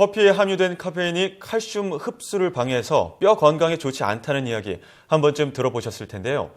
커피에 함유된 카페인이 칼슘 흡수를 방해해서 뼈 건강에 좋지 않다는 이야기 한 번쯤 들어보셨을 텐데요.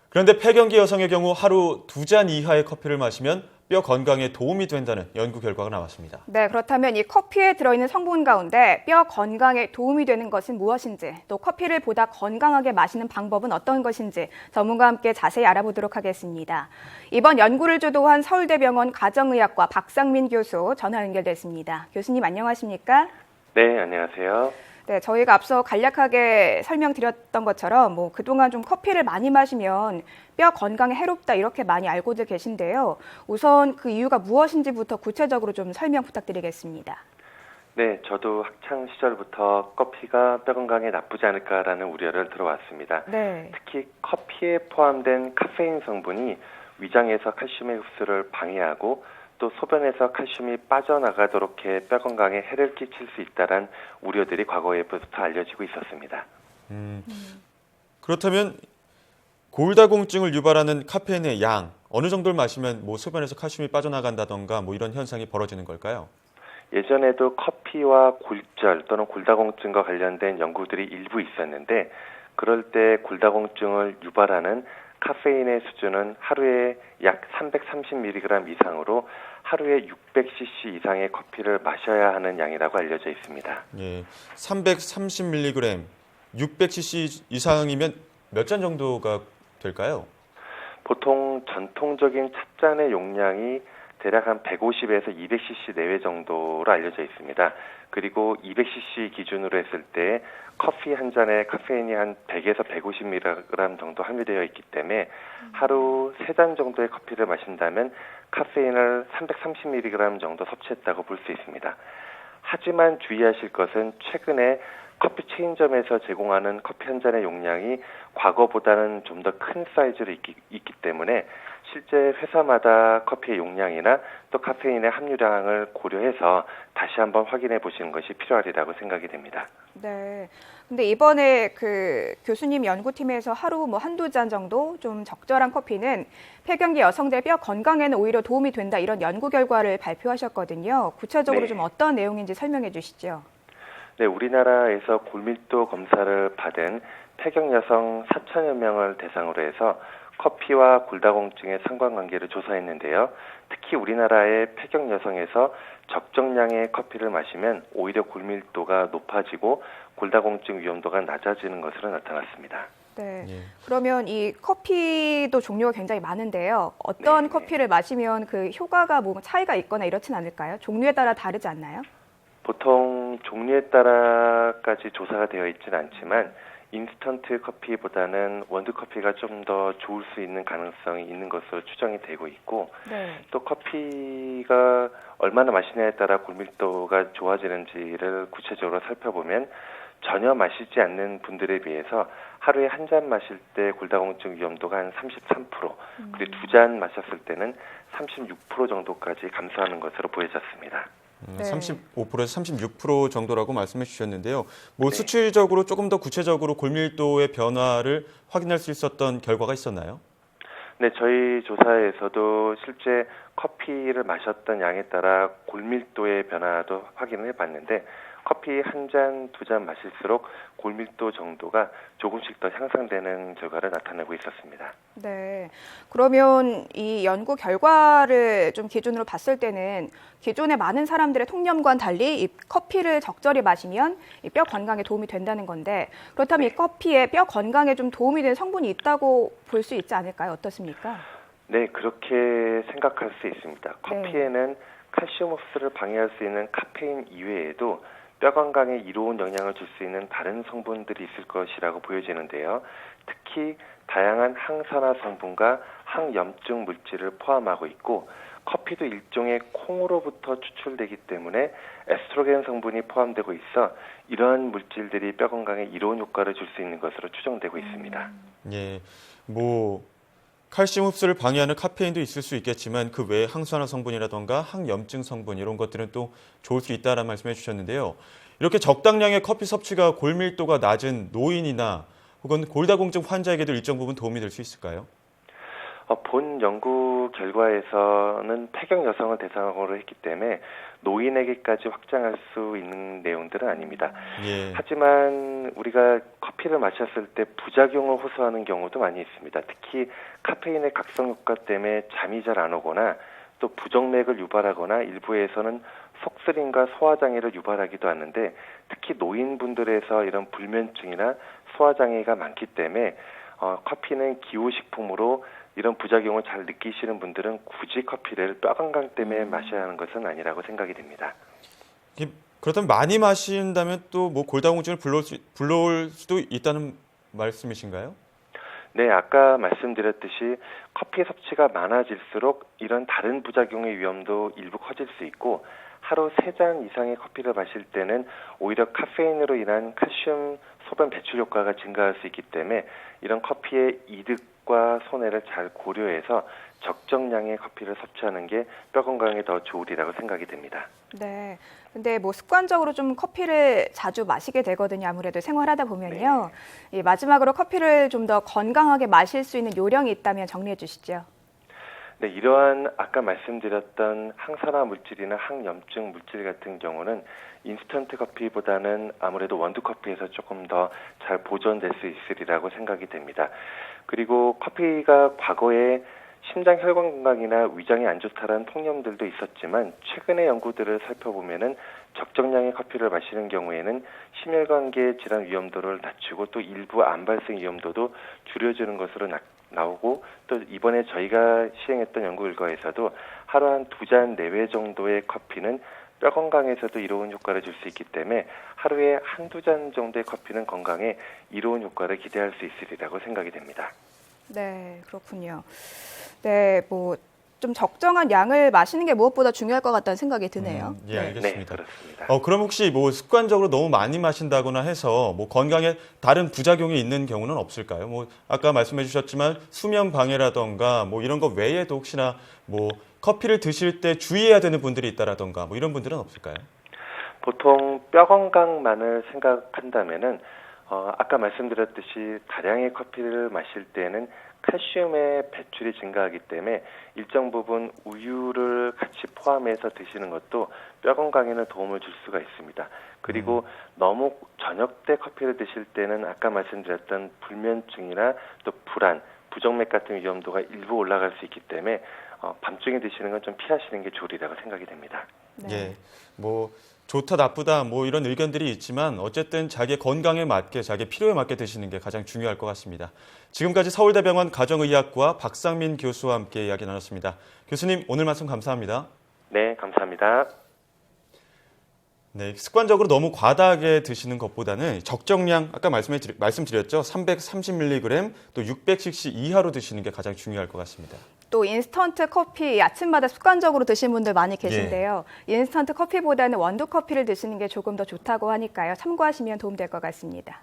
그런데 폐경기 여성의 경우 하루 2잔 이하의 커피를 마시면 뼈 건강에 도움이 된다는 연구 결과가 나왔습니다. 네, 그렇다면 이 커피에 들어있는 성분 가운데 뼈 건강에 도움이 되는 것은 무엇인지, 또 커피를 보다 건강하게 마시는 방법은 어떤 것인지 전문가와 함께 자세히 알아보도록 하겠습니다. 이번 연구를 주도한 서울대병원 가정의학과 박상민 교수 전화 연결됐습니다. 교수님 안녕하십니까? 네, 안녕하세요. 네, 저희가 앞서 간략하게 설명드렸던 것처럼 그동안 좀 커피를 많이 마시면 뼈 건강에 해롭다 이렇게 많이 알고들 계신데요. 우선 그 이유가 무엇인지부터 구체적으로 좀 설명 부탁드리겠습니다. 네, 저도 학창 시절부터 커피가 뼈 건강에 나쁘지 않을까라는 우려를 들어왔습니다. 네. 특히 커피에 포함된 카페인 성분이 위장에서 칼슘의 흡수를 방해하고 또 소변에서 칼슘이 빠져나가도록 해 뼈 건강에 해를 끼칠 수 있다는 우려들이 과거에부터 알려지고 있었습니다. 그렇다면 골다공증을 유발하는 카페인의 양, 어느 정도를 마시면 소변에서 칼슘이 빠져나간다던가 이런 현상이 벌어지는 걸까요? 예전에도 커피와 골절 또는 골다공증과 관련된 연구들이 일부 있었는데 그럴 때 골다공증을 유발하는 카페인의 수준은 하루에 약 330mg 이상으로 하루에 600cc 이상의 커피를 마셔야 하는 양이라고 알려져 있습니다. 예, 330mg, 600cc 이상이면 몇 잔 정도가 될까요? 보통 전통적인 찻잔의 용량이 대략 한 150에서 200cc 내외 정도로 알려져 있습니다. 그리고 200cc 기준으로 했을 때 커피 한 잔에 카페인이 한 100에서 150mg 정도 함유되어 있기 때문에 하루 3잔 정도의 커피를 마신다면 카페인을 330mg 정도 섭취했다고 볼 수 있습니다. 하지만 주의하실 것은 최근에 커피 체인점에서 제공하는 커피 한 잔의 용량이 과거보다는 좀 더 큰 사이즈로 있기 때문에 실제 회사마다 커피의 용량이나 또 카페인의 함유량을 고려해서 다시 한번 확인해 보시는 것이 필요하리라고 생각이 됩니다. 네. 근데 이번에 그 교수님 연구팀에서 하루 한두 잔 정도 좀 적절한 커피는 폐경기 여성들 뼈 건강에는 오히려 도움이 된다 이런 연구 결과를 발표하셨거든요. 구체적으로 네. 좀 어떤 내용인지 설명해 주시죠. 네, 우리나라에서 골밀도 검사를 받은 폐경 여성 4천여 명을 대상으로 해서 커피와 골다공증의 상관관계를 조사했는데요. 특히 우리나라의 폐경 여성에서 적정량의 커피를 마시면 오히려 골밀도가 높아지고 골다공증 위험도가 낮아지는 것으로 나타났습니다. 네. 예. 그러면 이 커피도 종류가 굉장히 많은데요. 어떤 네. 커피를 마시면 그 효과가 차이가 있거나 이렇진 않을까요? 종류에 따라 다르지 않나요? 보통 종류에 따라까지 조사가 되어 있지는 않지만 인스턴트 커피보다는 원두 커피가 좀 더 좋을 수 있는 가능성이 있는 것으로 추정이 되고 있고 네. 또 커피가 얼마나 마시냐에 따라 골밀도가 좋아지는지를 구체적으로 살펴보면 전혀 마시지 않는 분들에 비해서 하루에 한 잔 마실 때 골다공증 위험도가 한 33%, 그리고 2잔 마셨을 때는 36% 정도까지 감소하는 것으로 보여졌습니다. 네. 35%에서 36% 정도라고 말씀해 주셨는데요. 네. 수치적으로 조금 더 구체적으로 골밀도의 변화를 확인할 수 있었던 결과가 있었나요? 네, 저희 조사에서도 실제 커피를 마셨던 양에 따라 골밀도의 변화도 확인을 해봤는데 커피 한 잔, 2잔 마실수록 골밀도 정도가 조금씩 더 향상되는 결과를 나타내고 있었습니다. 네. 그러면 이 연구 결과를 좀 기준으로 봤을 때는 기존의 많은 사람들의 통념과는 달리 이 커피를 적절히 마시면 이 뼈 건강에 도움이 된다는 건데 그렇다면 이 커피에 뼈 건강에 좀 도움이 되는 성분이 있다고 볼 수 있지 않을까요? 어떻습니까? 네, 그렇게 생각할 수 있습니다. 커피에는 칼슘 흡수를 방해할 수 있는 카페인 이외에도 뼈 건강에 이로운 영향을 줄 수 있는 다른 성분들이 있을 것이라고 보여지는데요. 특히 다양한 항산화 성분과 항염증 물질을 포함하고 있고 커피도 일종의 콩으로부터 추출되기 때문에 에스트로겐 성분이 포함되고 있어 이러한 물질들이 뼈 건강에 이로운 효과를 줄 수 있는 것으로 추정되고 있습니다. 예, 칼슘 흡수를 방해하는 카페인도 있을 수 있겠지만 그 외에 항산화 성분이라던가 항염증 성분 이런 것들은 또 좋을 수 있다라는 말씀해 주셨는데요. 이렇게 적당량의 커피 섭취가 골밀도가 낮은 노인이나 혹은 골다공증 환자에게도 일정 부분 도움이 될 수 있을까요? 본 연구 결과에서는 폐경 여성을 대상으로 했기 때문에 노인에게까지 확장할 수 있는 내용들은 아닙니다. 예. 하지만 우리가 커피를 마셨을 때 부작용을 호소하는 경우도 많이 있습니다. 특히 카페인의 각성 효과 때문에 잠이 잘 안 오거나 또 부정맥을 유발하거나 일부에서는 속쓰림과 소화장애를 유발하기도 하는데 특히 노인분들에서 이런 불면증이나 소화장애가 많기 때문에 커피는 기호식품으로 이런 부작용을 잘 느끼시는 분들은 굳이 커피를 뼈 건강 때문에 마셔야 하는 것은 아니라고 생각이 됩니다. 그렇다면 많이 마신다면 또 뭐 골다공증을 불러올 수도 있다는 말씀이신가요? 네, 아까 말씀드렸듯이 커피 섭취가 많아질수록 이런 다른 부작용의 위험도 일부 커질 수 있고 하루 3잔 이상의 커피를 마실 때는 오히려 카페인으로 인한 칼슘 소변 배출 효과가 증가할 수 있기 때문에 이런 커피의 이득과 손해를 잘 고려해서 적정량의 커피를 섭취하는 게 뼈 건강에 더 좋으리라고 생각이 됩니다. 네. 근데 뭐 습관적으로 좀 커피를 자주 마시게 되거든요. 아무래도 생활하다 보면요. 이 마지막으로 커피를 좀 더 건강하게 마실 수 있는 요령이 있다면 정리해 주시죠. 네, 이러한 아까 말씀드렸던 항산화 물질이나 항염증 물질 같은 경우는 인스턴트 커피보다는 아무래도 원두 커피에서 조금 더 잘 보존될 수 있으리라고 생각이 됩니다. 그리고 커피가 과거에 심장 혈관 건강이나 위장이 안 좋다라는 통념들도 있었지만 최근의 연구들을 살펴보면은 적정량의 커피를 마시는 경우에는 심혈관계 질환 위험도를 낮추고 또 일부 암 발생 위험도도 줄여주는 것으로 나오고 또 이번에 저희가 시행했던 연구 결과에서도 하루 한 2잔 내외 정도의 커피는 뼈 건강에서도 이로운 효과를 줄 수 있기 때문에 하루에 1-2잔 정도의 커피는 건강에 이로운 효과를 기대할 수 있으리라고 생각이 됩니다. 네, 그렇군요. 네, 뭐 좀 적정한 양을 마시는 게 무엇보다 중요할 것 같다는 생각이 드네요. 예, 알겠습니다. 네, 그렇습니다. 그럼 혹시 뭐 습관적으로 너무 많이 마신다거나 해서 뭐 건강에 다른 부작용이 있는 경우는 없을까요? 뭐 아까 말씀해 주셨지만 수면 방해라던가 뭐 이런 거 외에도 혹시나 뭐 커피를 드실 때 주의해야 되는 분들이 있다라던가 뭐 이런 분들은 없을까요? 보통 뼈 건강만을 생각한다면은 아까 말씀드렸듯이 다량의 커피를 마실 때는 칼슘의 배출이 증가하기 때문에 일정 부분 우유를 같이 포함해서 드시는 것도 뼈 건강에는 도움을 줄 수가 있습니다. 그리고 너무 저녁 때 커피를 드실 때는 아까 말씀드렸던 불면증이나 또 불안, 부정맥 같은 위험도가 일부 올라갈 수 있기 때문에 밤중에 드시는 건 좀 피하시는 게 좋으리라고 생각이 됩니다. 네. 예, 뭐 좋다 나쁘다 뭐 이런 의견들이 있지만 어쨌든 자기의 건강에 맞게 자기의 필요에 맞게 드시는 게 가장 중요할 것 같습니다. 지금까지 서울대병원 가정의학과 박상민 교수와 함께 이야기 나눴습니다. 교수님 오늘 말씀 감사합니다. 네, 감사합니다. 네, 습관적으로 너무 과다하게 드시는 것보다는 적정량 아까 말씀드렸죠. 330mg 또 600cc 이하로 드시는 게 가장 중요할 것 같습니다. 또 인스턴트 커피 아침마다 습관적으로 드시는 분들 많이 계신데요. 인스턴트 커피보다는 원두 커피를 드시는 게 조금 더 좋다고 하니까요. 참고하시면 도움될 것 같습니다.